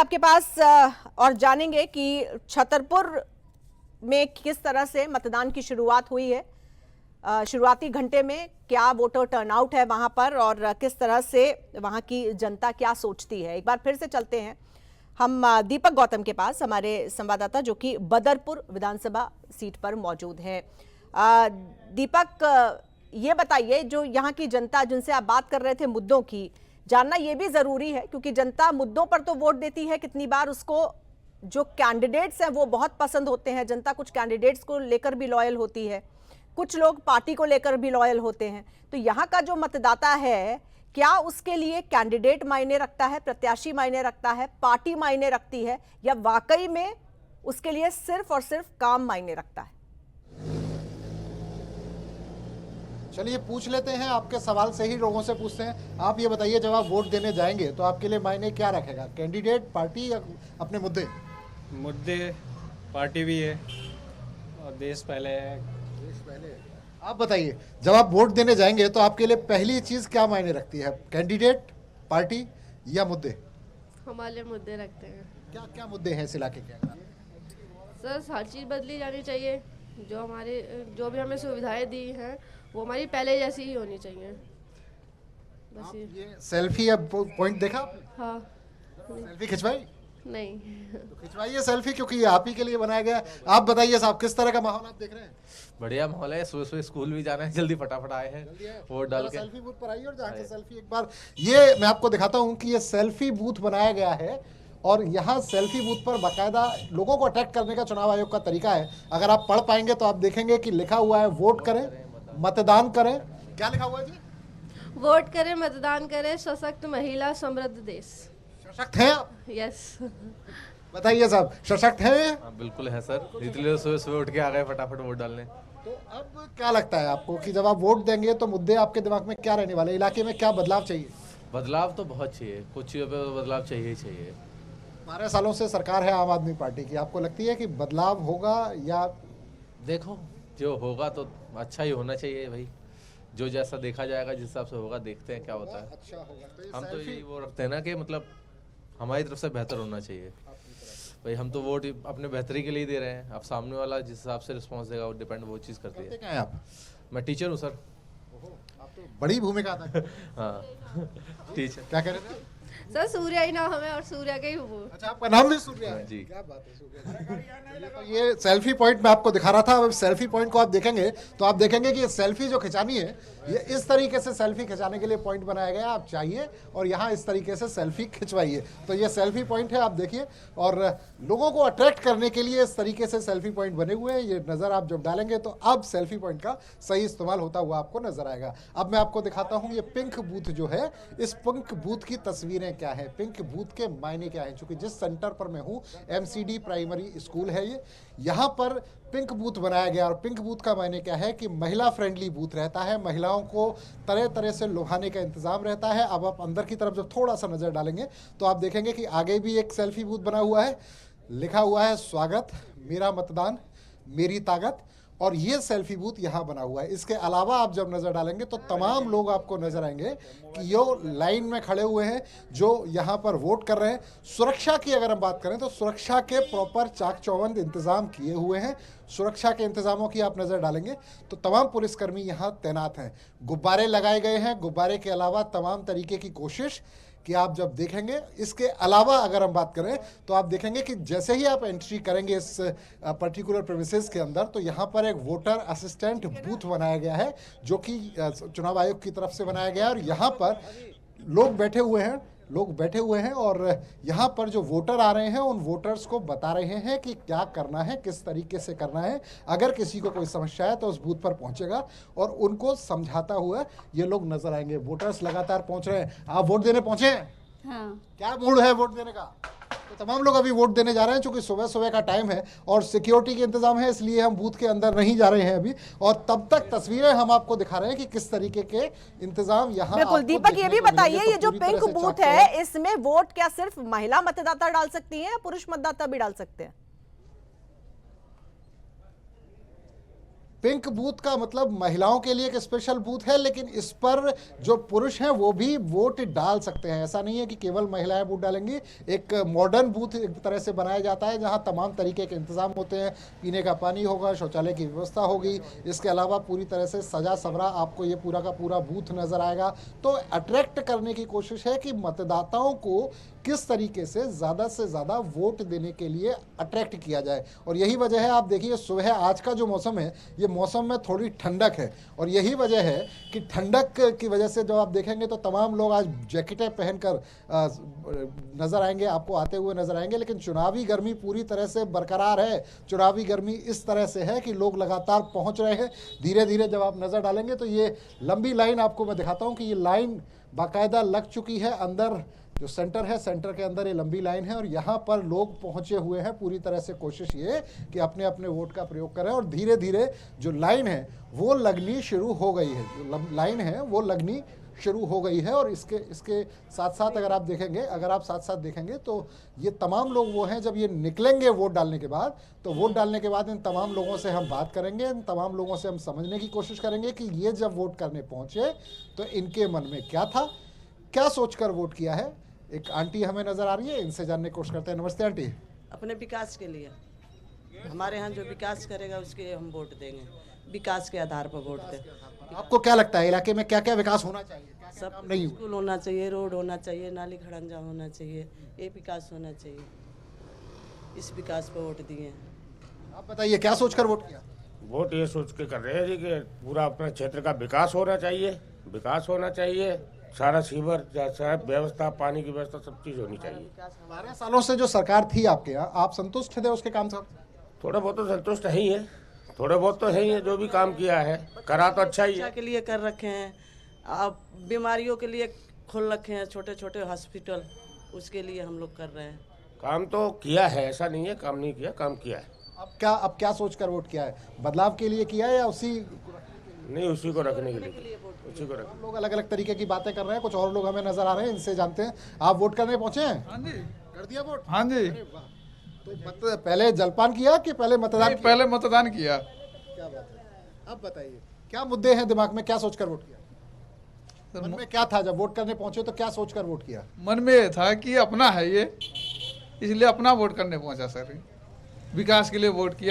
आपके पास और जानेंगे कि छतरपुर में किस तरह से मतदान की शुरुआत हुई है। शुरुआती घंटे में क्या वोटर टर्नआउट है वहां पर और किस तरह से वहां की जनता क्या सोचती है। एक बार फिर से चलते हैं हम दीपक गौतम के पास, हमारे संवाददाता जो कि बदरपुर विधानसभा सीट पर मौजूद है। दीपक, ये बताइए, जो यहाँ की जनता जिनसे आप बात कर रहे थे मुद्दों की, जानना ये भी जरूरी है क्योंकि जनता मुद्दों पर तो वोट देती है, कितनी बार उसको जो कैंडिडेट्स हैं वो बहुत पसंद होते हैं। जनता कुछ कैंडिडेट्स को लेकर भी लॉयल होती है, कुछ लोग पार्टी को लेकर भी लॉयल होते हैं। तो यहाँ का जो मतदाता है, क्या उसके लिए कैंडिडेट मायने रखता है, प्रत्याशी मायने रखता है, पार्टी मायने रखती है, या वाकई में उसके लिए सिर्फ और सिर्फ काम मायने रखता है? चलिए पूछ लेते हैं, आपके सवाल से ही लोगों से पूछते हैं। आप ये बताइए, जब आप वोट देने जाएंगे तो आपके लिए मायने क्या रखेगा, कैंडिडेट, पार्टी या अपने मुद्दे? मुद्दे, पार्टी भी है और देश पहले है। देश पहले है। आप बताइए, जब आप वोट देने जाएंगे तो आपके लिए पहली चीज क्या मायने रखती है, कैंडिडेट, पार्टी या मुद्दे? हमारे लिए मुद्दे रखते हैं। क्या क्या मुद्दे हैं इस इलाके के अंदर? सर, हर चीज़ बदली जानी चाहिए। जो भी हमें सुविधाएं दी हैं वो हमारी पहले जैसी ही होनी चाहिए। बस ये सेल्फी या पॉइंट देखा आपने? हाँ। सेल्फी खिंचवाई? नहीं। तो खिंचवाइए सेल्फी, क्योंकि ये आप ही के लिए बनाया गया है। आप बताइए साहब, किस तरह का माहौल आप देख रहे हैं? बढ़िया माहौल है, सुबह सुबह स्कूल भी जाना है, जल्दी फटाफट आए हैं वोट डाल के। सेल्फी बूथ पर आइए और जाके सेल्फी एक बार, ये मैं आपको दिखाता हूँ कि ये सेल्फी बूथ बनाया गया है और यहाँ सेल्फी बूथ पर बाकायदा लोगों को अट्रैक्ट करने का चुनाव आयोग का तरीका है। अगर आप पढ़ पाएंगे तो आप देखेंगे कि लिखा हुआ है, वोट करें, मतदान करें। क्या लिखा हुआ है जी? वोट करें, मतदान करें, सशक्त महिला, समृद्ध देश। सशक्त हैं आप? यस। बताइए साहब, सशक्त हैं? हाँ बिल्कुल है सर, इसलिए सुबह सुबह उठ के आ गए फटाफट वोट डालने। तो अब क्या लगता है आपको कि जब आप वोट देंगे तो मुद्दे आपके दिमाग में क्या रहने वाले, इलाके में क्या बदलाव चाहिए? बदलाव तो बहुत चाहिए, कुछ चीज़ों पे बदलाव चाहिए ही चाहिए। 12 सालों से सरकार है आम आदमी पार्टी की, आपको लगती है कि बदलाव होगा या? देखो, जो होगा तो अच्छा ही होना चाहिए भाई, जो जैसा देखा जाएगा जिस हिसाब से होगा, देखते हैं क्या होता है। अच्छा होगा तो हम तो ये वो रखते हैं ना कि मतलब हमारी तरफ से बेहतर होना चाहिए भाई। हम तो वोट अपने बेहतरी के लिए दे रहे हैं, अब सामने वाला जिस हिसाब से रिस्पांस देगा वो डिपेंड वो चीज़ करती है। क्या है आप? मैं टीचर हूँ सर। आप तो बड़ी भूमिका अदा कर। हाँ टीचर। क्या कह रहे थे? सर, सूर्या ही नाम है और सूर्या के ही वो। अच्छा, आपका नाम भी सूर्या है? जी। क्या बात है, सूर्या। तो ये सेल्फी पॉइंट मैं आपको दिखा रहा था। अब सेल्फी पॉइंट को आप देखेंगे तो आप देखेंगे कि ये सेल्फी जो खिंचानी है, ये इस तरीके से सेल्फी खिंचाने के लिए पॉइंट बनाया गया है। आप चाहिए और यहाँ इस तरीके से सेल्फी खिंचवाइए। तो ये सेल्फी पॉइंट है, आप देखिए, और लोगों को अट्रैक्ट करने के लिए इस तरीके से सेल्फी पॉइंट बने हुए हैं। ये नज़र आप जब डालेंगे तो अब सेल्फी पॉइंट का सही इस्तेमाल होता हुआ आपको नजर आएगा। अब मैं आपको दिखाता हूँ ये पिंक बूथ जो है, इस पिंक बूथ की तस्वीरें क्या है, पिंक बूथ के मायने क्या है। चूंकि जिस सेंटर पर मैं हूँ, MCD प्राइमरी स्कूल है ये, यहाँ पर पिंक बूथ बनाया गया। और पिंक बूथ का मायने क्या है कि महिला फ्रेंडली बूथ रहता है, महिलाओं को तरह तरह से लुभाने का इंतजाम रहता है। अब आप अंदर की तरफ जब थोड़ा सा नज़र डालेंगे तो आप देखेंगे कि आगे भी एक सेल्फी बूथ बना हुआ है, लिखा हुआ है स्वागत, मेरा मतदान, मेरी ताकत। और ये सेल्फी बूथ यहाँ बना हुआ है। इसके अलावा आप जब नज़र डालेंगे तो तमाम लोग आपको नजर आएंगे कि यो लाइन में खड़े हुए हैं, जो यहाँ पर वोट कर रहे हैं। सुरक्षा की अगर हम बात करें तो सुरक्षा के प्रॉपर चाक चौबंद इंतजाम किए हुए हैं। सुरक्षा के इंतजामों की आप नज़र डालेंगे तो तमाम पुलिसकर्मी यहाँ तैनात हैं। गुब्बारे लगाए गए हैं, गुब्बारे के अलावा तमाम तरीके की कोशिश कि आप जब देखेंगे। इसके अलावा अगर हम बात करें तो आप देखेंगे कि जैसे ही आप एंट्री करेंगे इस पर्टिकुलर प्रेमिसेस के अंदर, तो यहाँ पर एक वोटर असिस्टेंट बूथ बनाया गया है, जो कि चुनाव आयोग की तरफ से बनाया गया है। और यहाँ पर लोग बैठे हुए हैं और यहाँ पर जो वोटर आ रहे हैं उन वोटर्स को बता रहे हैं कि क्या करना है, किस तरीके से करना है। अगर किसी को कोई समस्या है तो उस बूथ पर पहुंचेगा और उनको समझाता हुआ ये लोग नजर आएंगे। वोटर्स लगातार पहुंच रहे हैं। आप वोट देने पहुंचे हैं? हाँ। क्या मूड है वोट देने का? तो तमाम लोग अभी वोट देने जा रहे हैं। चूंकि सुबह सुबह का टाइम है और सिक्योरिटी के इंतजाम है, इसलिए हम बूथ के अंदर नहीं जा रहे हैं अभी। और तब तक तस्वीरें हम आपको दिखा रहे हैं कि किस तरीके के इंतजाम यहाँ। बिल्कुल दीपक, ये भी बताइए, ये जो पिंक बूथ है इसमें वोट क्या सिर्फ महिला मतदाता डाल सकती हैं या पुरुष मतदाता भी डाल सकते हैं? पिंक बूथ का मतलब महिलाओं के लिए एक स्पेशल बूथ है, लेकिन इस पर जो पुरुष हैं वो भी वोट डाल सकते हैं। ऐसा नहीं है कि केवल महिलाएं वोट डालेंगी। एक मॉडर्न बूथ एक तरह से बनाया जाता है जहां तमाम तरीके के इंतजाम होते हैं, पीने का पानी होगा, शौचालय की व्यवस्था होगी, इसके अलावा पूरी तरह से सजा सबरा आपको ये पूरा का पूरा बूथ नजर आएगा। तो अट्रैक्ट करने की कोशिश है कि मतदाताओं को किस तरीके से ज़्यादा वोट देने के लिए अट्रैक्ट किया जाए। और यही वजह है, आप देखिए सुबह आज का जो मौसम है, ये मौसम में थोड़ी ठंडक है, और यही वजह है कि ठंडक की वजह से जब आप देखेंगे तो तमाम लोग आज जैकेटें पहनकर नज़र आएंगे, आपको आते हुए नज़र आएंगे। लेकिन चुनावी गर्मी पूरी तरह से बरकरार है। चुनावी गर्मी इस तरह से है कि लोग लगातार पहुँच रहे हैं। धीरे धीरे जब आप नज़र डालेंगे तो ये लंबी लाइन आपको मैं दिखाता हूँ कि ये लाइन बाकायदा लग चुकी है। अंदर जो सेंटर है, सेंटर के अंदर ये लंबी लाइन है और यहाँ पर लोग पहुँचे हुए हैं। पूरी तरह से कोशिश ये कि अपने अपने वोट का प्रयोग करें, और धीरे धीरे जो लाइन है वो लगनी शुरू हो गई है। जो लाइन है वो लगनी शुरू हो गई है। और इसके साथ साथ अगर आप साथ साथ देखेंगे तो ये तमाम लोग वो हैं, जब ये निकलेंगे वोट डालने के बाद, तो वोट डालने के बाद इन तमाम लोगों से हम बात करेंगे, इन तमाम लोगों से हम समझने की कोशिश करेंगे कि ये जब वोट करने पहुँचे तो इनके मन में क्या था, क्या सोचकर वोट किया है। एक आंटी हमें नजर आ रही है, इनसे जानने की कोशिश करते हैं। नमस्ते आंटी। अपने विकास के लिए, हमारे यहाँ जो विकास करेगा उसके लिए हम वोट देंगे, विकास के आधार पर वोट दें। आपको क्या लगता है इलाके में क्या क्या विकास होना चाहिए? क्या-क्या सब काम नहीं हुआ? स्कूल होना चाहिए, रोड होना चाहिए, नाली खड़ंजा होना चाहिए, ये विकास होना चाहिए। इस विकास पर वोट दिए। आप बताइए क्या सोचकर वोट किया? वोट ये सोच के कर रहे हैं जी कि पूरा अपने क्षेत्र का विकास होना चाहिए, विकास होना चाहिए, सारा सीवर जैसा व्यवस्था, पानी की व्यवस्था, सब चीज़ होनी चाहिए। 12 सालों से जो सरकार थी आपके यहाँ, आप संतुष्ट थे उसके काम से? थोड़ा बहुत तो संतुष्ट है ही है, थोड़ा बहुत तो है ही है। जो भी काम किया है करा तो अच्छा ही शिक्षा है। के लिए कर रखे हैं, अब बीमारियों के लिए खोल रखे हैं छोटे छोटे हॉस्पिटल, उसके लिए हम लोग कर रहे हैं। काम तो किया है, ऐसा नहीं है काम नहीं किया, काम किया है। अब क्या सोचकर वोट किया है? बदलाव के लिए किया है या उसी? नहीं, उसी को रखने के लिए, उसी को रखने। लोग अलग अलग तरीके की बातें कर रहे हैं, कुछ और लोग हमें नजर आ रहे हैं, इनसे जानते हैं। आप वोट करने पहुंचे हैं? हाँ जी, कर दिया वोट? हाँ जी। तो पहले जलपान किया कि पहले मतदान नहीं, पहले मतदान किया। क्या बात है। अब बताइए क्या मुद्दे हैं दिमाग में, क्या सोचकर वोट किया? मन में क्या था जब वोट करने पहुंचे, तो क्या सोचकर वोट किया? मन में ये था कि अपना है ये, इसलिए अपना वोट करने पहुंचा सर, विकास के लिए वोट किया।